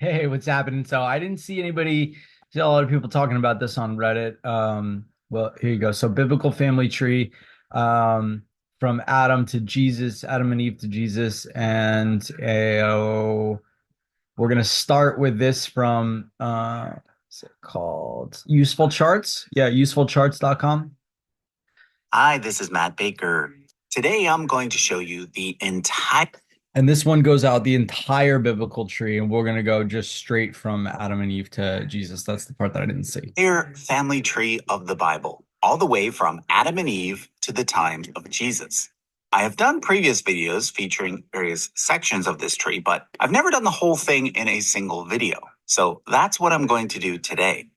Hey, what's happening? So I didn't see a lot of people talking about this on Reddit. Well, here you go. So biblical family tree, um, from Adam to Jesus, Adam and Eve to Jesus, and we're gonna start with this from what's it called? Useful Charts. Yeah, usefulcharts.com. Hi, this is Matt Baker. Today I'm going to show you the And this one goes out the entire biblical tree, and we're gonna go just straight from Adam and Eve to Jesus. That's the part that I didn't see. entire family tree of the Bible, all the way from Adam and Eve to the time of Jesus. I have done previous videos featuring various sections of this tree, but I've never done the whole thing in a single video. So that's what I'm going to do today.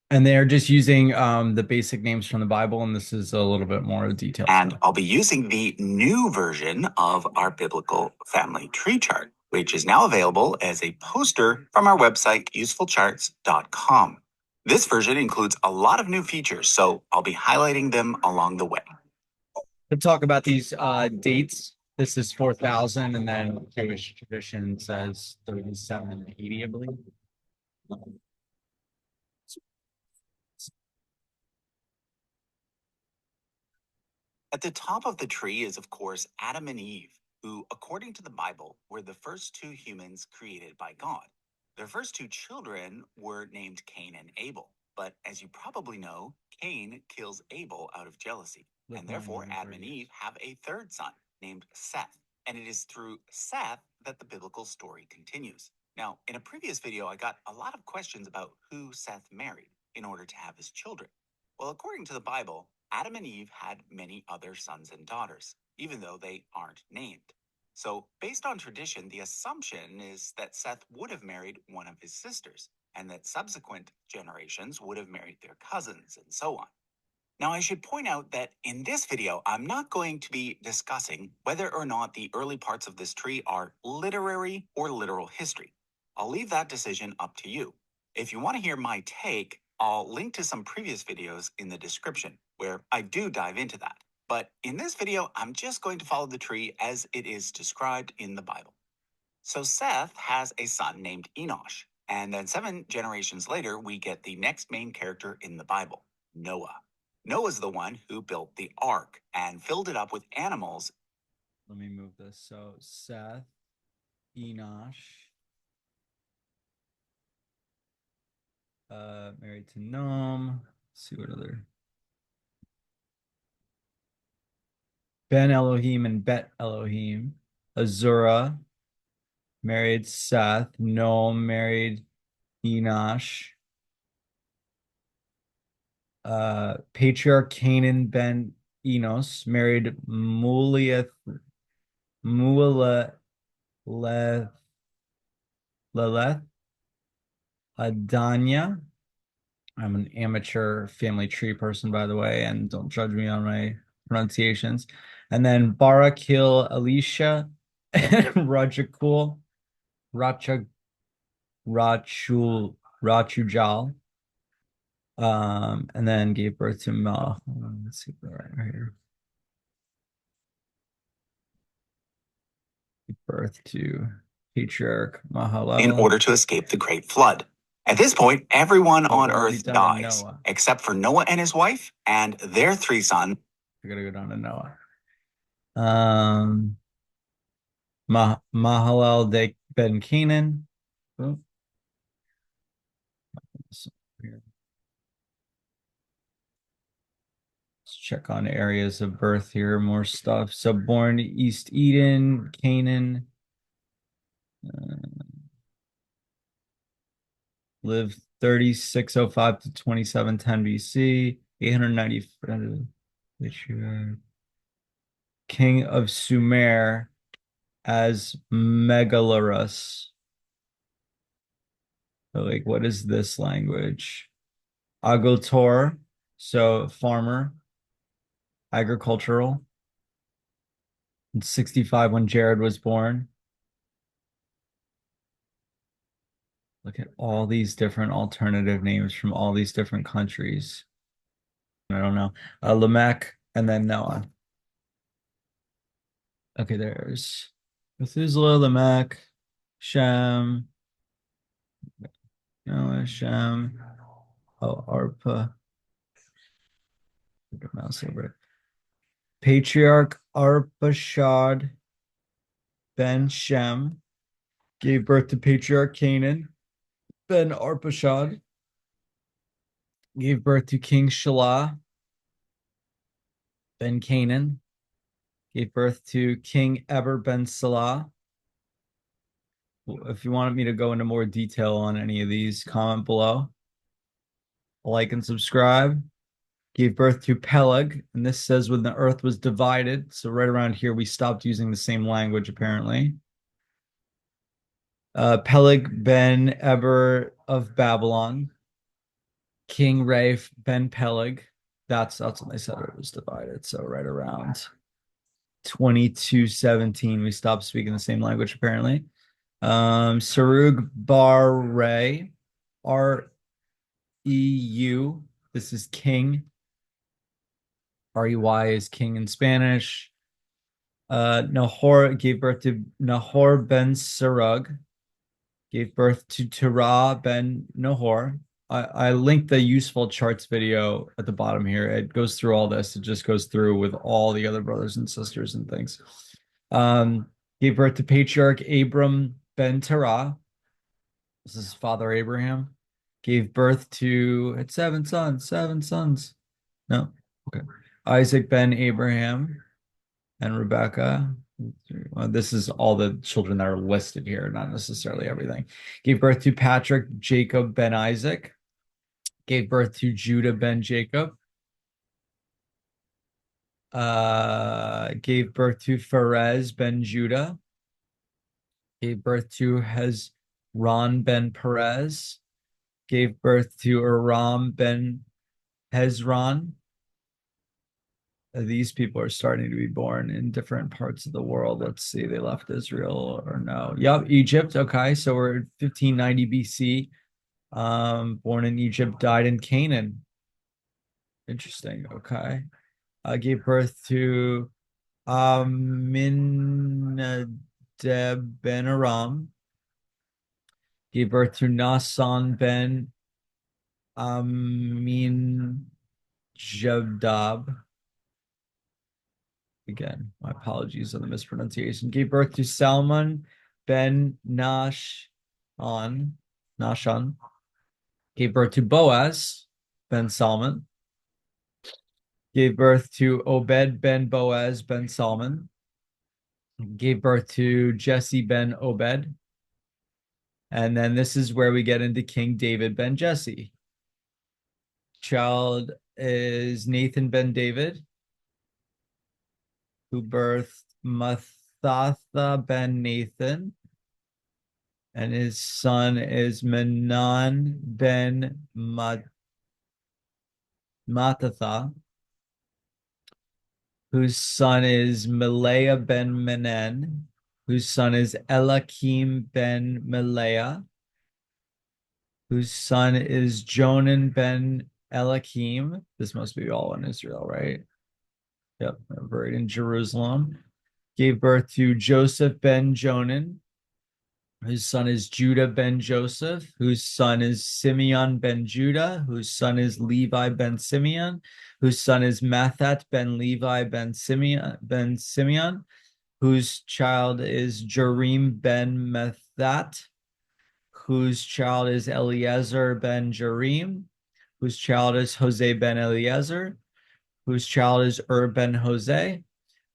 And they're just using the basic names from the Bible, and this is a little bit more detailed And stuff. I'll be using the new version of our biblical family tree chart, which is now available as a poster from our website, usefulcharts.com. This version includes a lot of new features, so I'll be highlighting them along the way. To talk about these dates, this is 4,000, and then Jewish tradition says 3780, I believe. At the top of the tree is, of course, Adam and Eve, who, according to the Bible, were the first two humans created by God. Their first two children were named Cain and Abel. But as you probably know, Cain kills Abel out of jealousy. And therefore, Adam and Eve have a third son named Seth. And it is through Seth that the biblical story continues. Now, in a previous video, I got a lot of questions about who Seth married in order to have his children. Well, according to the Bible, Adam and Eve had many other sons and daughters, even though they aren't named. So, based on tradition, the assumption is that Seth would have married one of his sisters, and that subsequent generations would have married their cousins, and so on. Now, I should point out that in this video, I'm not going to be discussing whether or not the early parts of this tree are literary or literal history. I'll leave that decision up to you. If you want to hear my take, I'll link to some previous videos in the description where I do dive into that. But in this video, I'm just going to follow the tree as it is described in the Bible. So Seth has a son named Enosh, and then 7 generations later, we get the next main character in the Bible, Noah. Noah's the one who built the ark and filled it up with animals. Let me move this. So Seth, Enosh, married to Noam. Let's see what other Ben Elohim and Bet Elohim. Azura married Seth. Noam married Enosh. Patriarch Canaan ben Enos married Mualeth Leleth Adanya. I'm an amateur family tree person, by the way, and don't judge me on my pronunciations. And then Barakil Elisha and Rajakul Racha Rachujal. And then gave birth to let's see right here. Gave birth to Patriarch In Mahalalel. order to escape the great flood. At this point, everyone Oh, on we're already earth done in dies, Noah. except for Noah and his wife and their 3 sons. I gotta go down to Noah. Um, Mahalal de Ben Canaan. Oh, let's check on areas of birth here, more stuff. So born East Eden, Canaan. Lived 3605 to 2710 BC, 890 Yeshua, king of Sumer as Megaloras. So, like, what is this language? Agotor, so farmer, agricultural. In 65 when Jared was born. Look at all these different alternative names from all these different countries. I don't know. Lamech and then Noah. Okay, there's Methuselah, Lamech, Shem, Hashem. Oh, Arpa. Put a mouse over it. Patriarch Arpachshad ben Shem gave birth to Patriarch Canaan. Ben Arpachshad gave birth to King Shelah. Ben Canaan gave birth to King Eber ben Salah. If you wanted me to go into more detail on any of these, comment below. Like and subscribe. Gave birth to Peleg, and this says when the earth was divided. So right around here, we stopped using the same language, apparently. Peleg ben Eber of Babylon. King Rafe ben Peleg. That's when they said it was divided. So right around 2217, we stopped speaking the same language, apparently. Sarug Bar Ray, REU. This is king. REY is king in Spanish. Nahor gave birth to Nahor ben Sarug, gave birth to Terah ben Nahor. I linked the useful charts video at the bottom here. It goes through all this. It just goes through with all the other brothers and sisters and things. Gave birth to Patriarch Abram ben Terah. This is father Abraham. Gave birth to had seven sons. No, okay. Isaac ben Abraham and Rebecca. Well, this is all the children that are listed here, not necessarily everything. Gave birth to Patrick Jacob ben Isaac. Gave birth to Judah ben Jacob. Gave birth to Pharez ben Judah. Gave birth to Hezron ben Perez. Gave birth to Aram ben Hezron. These people are starting to be born in different parts of the world. Let's see, they left Israel or no? Yep, Egypt. Okay, so we're 1590 BC. Born in Egypt, died in Canaan. Interesting. Okay. Gave birth to Aminadab ben Aram. Gave birth to Nasan ben Amin Jabdab. Again, my apologies on the mispronunciation. Gave birth to Salmon ben Nashon. Gave birth to Boaz ben Salmon. Gave birth to Obed ben Boaz ben Salmon. Gave birth to Jesse ben Obed. And then this is where we get into King David ben Jesse. Child is Nathan ben David, who birthed Mathatha ben Nathan, and his son is Menon ben Mathatha, whose son is Melea ben Menen, whose son is Elakim ben Melea, whose son is Jonan ben Elakim. This must be all in Israel, right? Yep, buried in Jerusalem. Gave birth to Joseph ben Jonan, whose son is Judah ben Joseph, whose son is Simeon ben Judah, whose son is Levi ben Simeon, whose son is Mathat ben Levi ben Simeon, whose child is Jerim ben Mathat, whose child is Eliezer ben Jerim, whose child is Jose ben Eliezer, whose child is ben Jose,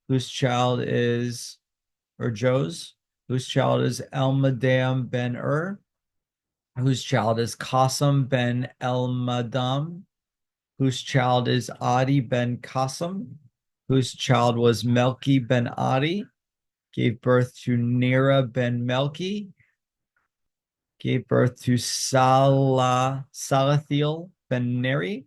whose child is Jos, whose child is Elmadam ben whose child is Qasim ben Elmadam, whose child is Adi ben Qasim, whose child was Melki ben Adi, gave birth to Nera ben Melki, gave birth to Salathiel ben Neri,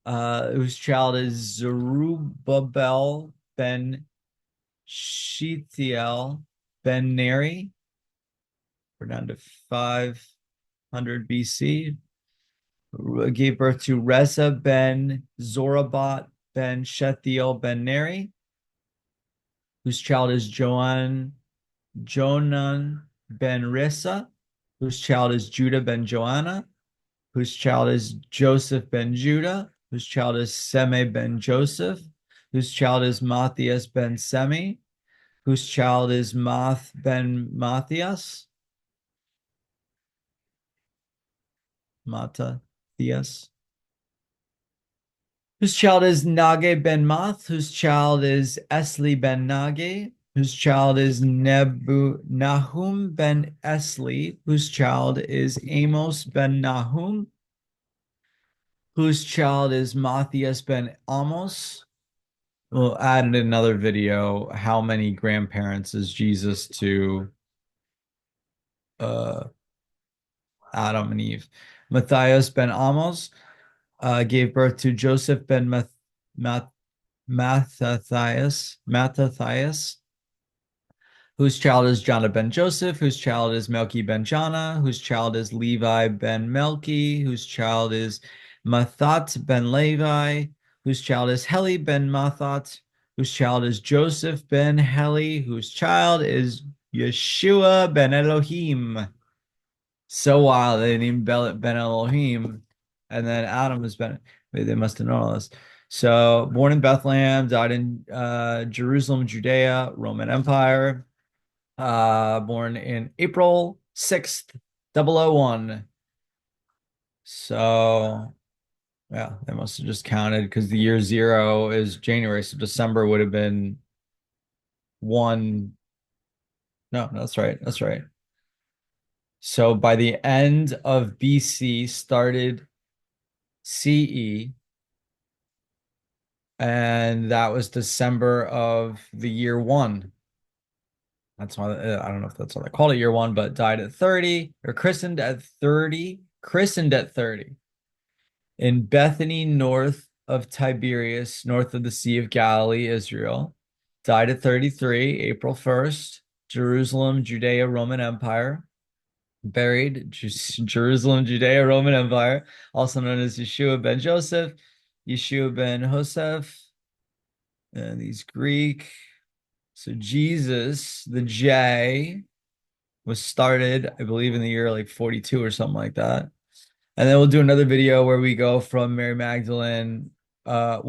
whose child is Zerubbabel ben Shealtiel ben Neri. We're down to 500 BC. Gave birth to Reza ben Zorabat ben Shethiel ben Neri, whose child is Jonan ben Rissa, whose child is Judah ben Joanna, whose child is Joseph ben Judah, whose child is Seme ben Joseph, whose child is Matthias ben Semi, whose child is Math ben Matthias, Matthias, whose child is Nage ben Math, whose child is Esli ben Nage, whose child is Nahum ben Esli, whose child is Amos ben Nahum, whose child is Matthias ben Amos. We'll add in another video how many grandparents is Jesus to uh, Adam and Eve. Matthias ben Amos gave birth to Joseph ben Mattathias, whose child is Jonah ben Joseph, whose child is Melchi ben Jonah, whose child is Levi ben Melchi, whose child is Mathat ben Levi, whose child is Heli ben Mathat, whose child is Joseph ben Heli, whose child is Yeshua ben Elohim. So wild, they named Ben Elohim, and then Adam has been. They must have known all this. So, born in Bethlehem, died in Jerusalem, Judea, Roman Empire. Born in April 6th, 001. So, yeah, they must have just counted because the year zero is January, so December would have been one. No, that's right. That's right. So by the end of BC started CE, and that was December of the year one. That's why I don't know if that's what they called it year one, but died at 30 or christened at 30 in Bethany, north of Tiberias, north of the Sea of Galilee, Israel. Died at 33, April 1st, Jerusalem, Judea, Roman Empire. Buried Jerusalem, Judea, Roman Empire, also known as Yeshua ben Joseph, Yeshua ben Joseph, and these Greek. So Jesus, the J, was started, I believe, in the year like 42 or something like that. And then we'll do another video where we go from Mary Magdalene, we'll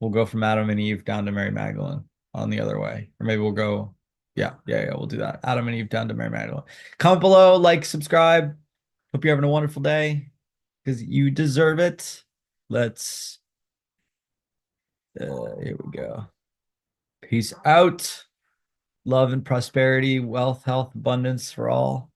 go from Adam and Eve down to Mary Magdalene on the other way. Or maybe we'll go, yeah, we'll do that. Adam and Eve down to Mary Magdalene. Comment below, like, subscribe. Hope you're having a wonderful day because you deserve it. Let's, here we go. Peace out. Love and prosperity, wealth, health, abundance for all.